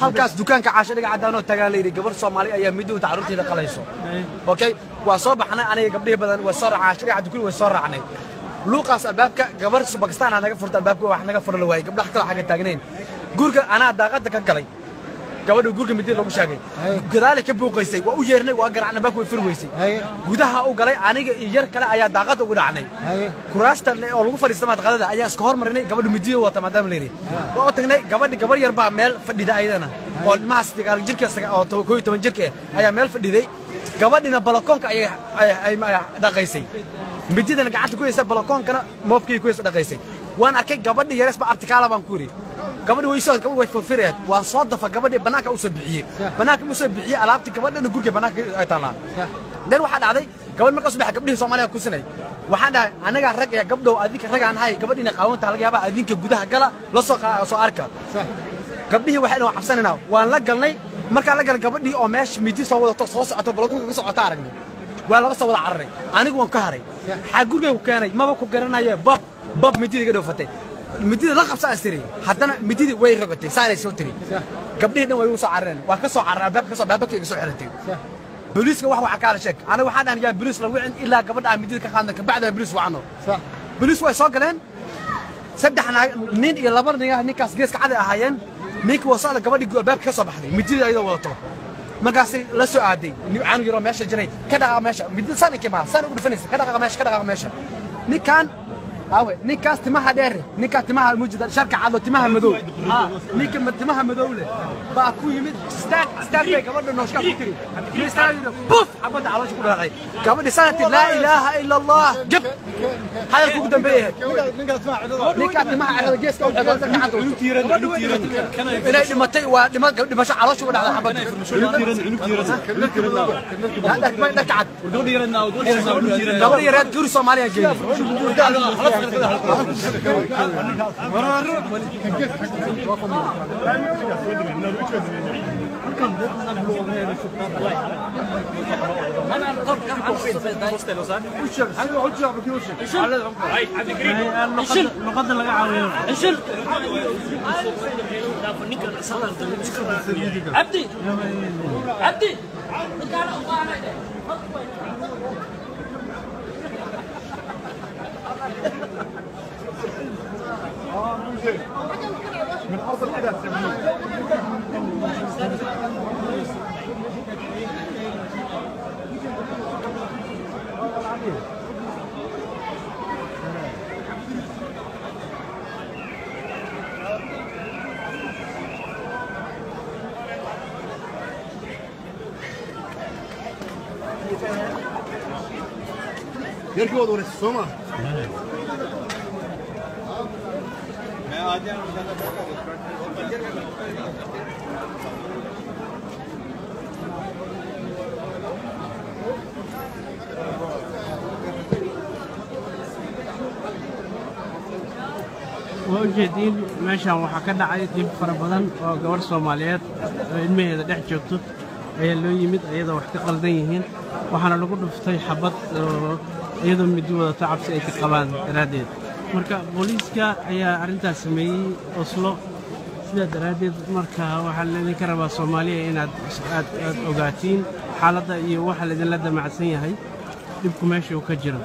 halkaas dukaanka caashadiga cadaan oo tagaan leeyahay gabar Soomaali ayaa miduu tacaruurteeda qalayso okay waa soo baxnay aniga gabdhihi badan way soo raacay caashadiga dukaan way soo raacnay luuqaas albaabka gabar Pakistan naga furta albaabka wax naga furo la waayay gabdhaha kale xaga taagnayn guurka ana daaqada ka galay gabadhu guurka midii lagu sheegay gadaal ka buuqaysay waa u yeernay waa garacna baa ku firweysay gudaha u galay aniga iyo yar kale ayaa daaqada ugu dhacnay kuraasta oo lagu fadhiistay madqadada ayaa iska hormarinay gabadhu midii wata maadaama leeyahay waa tagnay gabar yar baa meel fadhida ayadana oo maas digaal jirkiisa oo 12 jirka ayaa meel fadhiday gabadhina balakoonka ay dhaqaysay mididana gacanta ku haysa balakoonkana moofkii ku haysa dhaqaysay waan arkay gabadhi yarees ba artikaala baan ku yiri gabadhi way soo gabadhi way furfireed waa soo dafa gabadhi banaanka u soo bixiyay alaabti gabadhana gurka banaanka ay taalaa dan waxa dhacday gabadh markaas bixi gabdhihi Soomaaliya ku sinay waxaan dhahay anaga rag ee gabdhow adinka rag aan hay gabadhina qaawanta laga yaabaa adinka gudaha gala la soo arka gabdhihi waxay noo cabsanayna waan la galnay marka la gal gabadhi oo meesh midi soo wadato soo socoto balakoonka ka socota aragnay waa laga soo wada cararay anigu waan ka haray xaq gurigay ku keenay maba ku garanayo bab midiga dhoofatay midida la qabsa asiri haddana midida way rogatay saanay soo tiri gabdhihi dhan way u soo carareen waa ka soo carareen baabka soo xiratay booliiska waxa ka la sheeg ana waxaan aan yaa booliis la wicin ilaa gabadha midida ka qaadna ka bacda booliis wacno booliis way soo galeen saddex nin iyo laba ninkaas geeska cad ahaayeen ninka wasada gabadhi baabka ka soo baxday midida ayada wadato markaas la soo aaday aan yiro meesha jiray ka dhaqa meesha midida sanadkii ma sanad ugu dhafanaysa ka dhaqa meesha ninkan awe ninkaas timaha dheer ninka timaha mujida sharka cad timaha madow ninka timaha madow leh baa ku yimid staag bay gabadha nooshka ku tiri miisaayida buf abada caloosha ku dhacay gabadha sanadti la ilaaha illa allah jab hayr ku dambeeyay ninka timaha cad geeska u xidhan gacanta u tiiran inay dhimatay waa dhimasho caloosha u dhacday xabad gabadha yareed guri Soomaaliya geeyay من أصل الأداء يركبوا دور السومة وجدين ماشان waxa ka dhacay dib fara badan oo gabar Soomaaliyeed ilmaheeda dhex joogto ayaa loo yimid ayada wax ka qaldan yihiin waxaana lagu dhuftay xabad iyadoo mid wada tacabsi ay ka qabaan daraadeed marka booliiska ayaa arintaas sameeyay Oslo sida daraadeed marka waxa la idin ka rabaa Soomaaliya inaad ogaatiin xaaladda iyo waxa la idin la damacsan yahay dibku meesha uu ka jiro